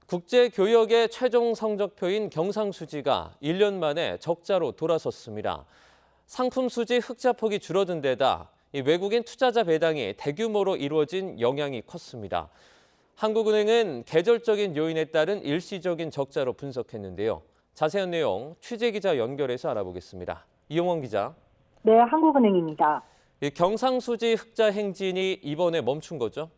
국제교역의 최종 성적표인 경상수지가 1년 만에 적자로 돌아섰습니다. 상품 수지 흑자 폭이 줄어든 데다 외국인 투자자 배당이 대규모로 이루어진 영향이 컸습니다. 한국은행은 계절적인 요인에 따른 일시적인 적자로 분석했는데요. 자세한 내용 취재기자 연결해서 알아보겠습니다. 이용원 기자. 네, 한국은행입니다. 경상수지 흑자 행진이 이번에 멈춘 거죠?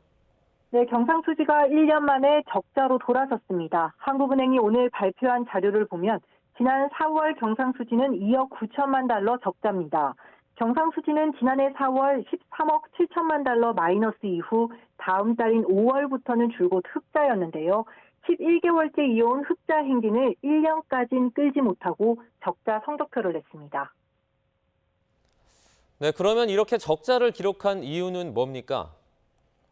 네, 경상수지가 1년 만에 적자로 돌아섰습니다. 한국은행이 오늘 발표한 자료를 보면 지난 4월 경상수지는 2억 9천만 달러 적자입니다. 경상수지는 지난해 4월 13억 7천만 달러 마이너스 이후 다음 달인 5월부터는 줄곧 흑자였는데요. 11개월째 이어온 흑자 행진을 1년까지는 끌지 못하고 적자 성적표를 냈습니다. 네, 그러면 이렇게 적자를 기록한 이유는 뭡니까?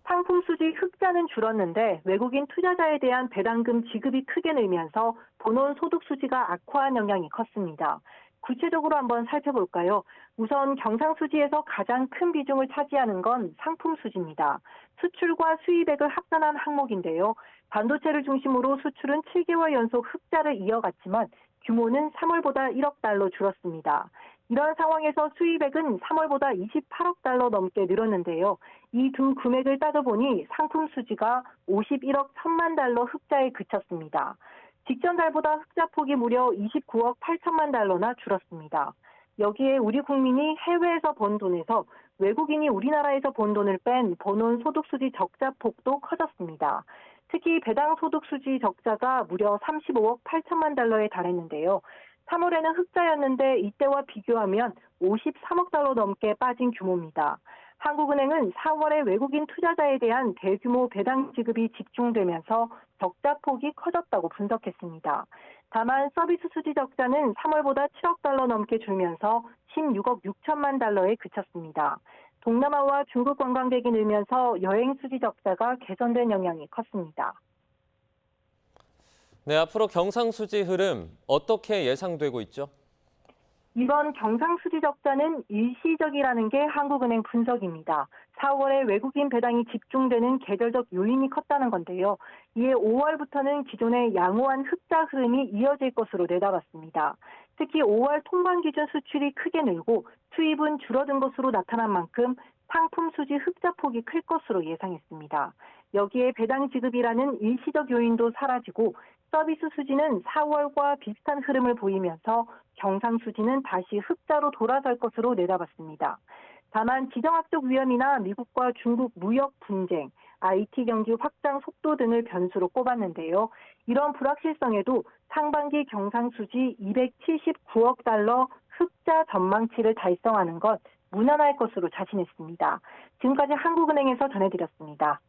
상품 수지 흑자는 줄었는데 외국인 투자자에 대한 배당금 지급이 크게 늘면서 본원 소득 수지가 악화한 영향이 컸습니다. 구체적으로 한번 살펴볼까요? 우선 경상수지에서 가장 큰 비중을 차지하는 건 상품 수지입니다. 수출과 수입액을 합산한 항목인데요. 반도체를 중심으로 수출은 7개월 연속 흑자를 이어갔지만 규모는 3월보다 1억 달러 줄었습니다. 이런 상황에서 수입액은 3월보다 28억 달러 넘게 늘었는데요. 이 두 금액을 따져보니 상품 수지가 51억 1천만 달러 흑자에 그쳤습니다. 직전 달보다 흑자 폭이 무려 29억 8천만 달러나 줄었습니다. 여기에 우리 국민이 해외에서 번 돈에서 외국인이 우리나라에서 번 돈을 뺀 본원 소득 수지 적자 폭도 커졌습니다. 특히 배당 소득 수지 적자가 무려 35억 8천만 달러에 달했는데요. 3월에는 흑자였는데 이때와 비교하면 53억 달러 넘게 빠진 규모입니다. 한국은행은 4월에 외국인 투자자에 대한 대규모 배당 지급이 집중되면서 적자 폭이 커졌다고 분석했습니다. 다만 서비스 수지 적자는 3월보다 7억 달러 넘게 줄면서 16억 6천만 달러에 그쳤습니다. 동남아와 중국 관광객이 늘면서 여행 수지 적자가 개선된 영향이 컸습니다. 네, 앞으로 경상수지 흐름 어떻게 예상되고 있죠? 이번 경상수지 적자는 일시적이라는 게 한국은행 분석입니다. 4월에 외국인 배당이 집중되는 계절적 요인이 컸다는 건데요. 이에 5월부터는 기존의 양호한 흑자 흐름이 이어질 것으로 내다봤습니다. 특히 5월 통관 기준 수출이 크게 늘고 수입은 줄어든 것으로 나타난 만큼 상품 수지 흑자 폭이 클 것으로 예상했습니다. 여기에 배당 지급이라는 일시적 요인도 사라지고 서비스 수지는 4월과 비슷한 흐름을 보이면서 경상수지는 다시 흑자로 돌아설 것으로 내다봤습니다. 다만 지정학적 위험이나 미국과 중국 무역 분쟁, IT 경기 확장 속도 등을 변수로 꼽았는데요. 이런 불확실성에도 상반기 경상수지 279억 달러 흑자 전망치를 달성하는 것 무난할 것으로 자신했습니다. 지금까지 한국은행에서 전해드렸습니다.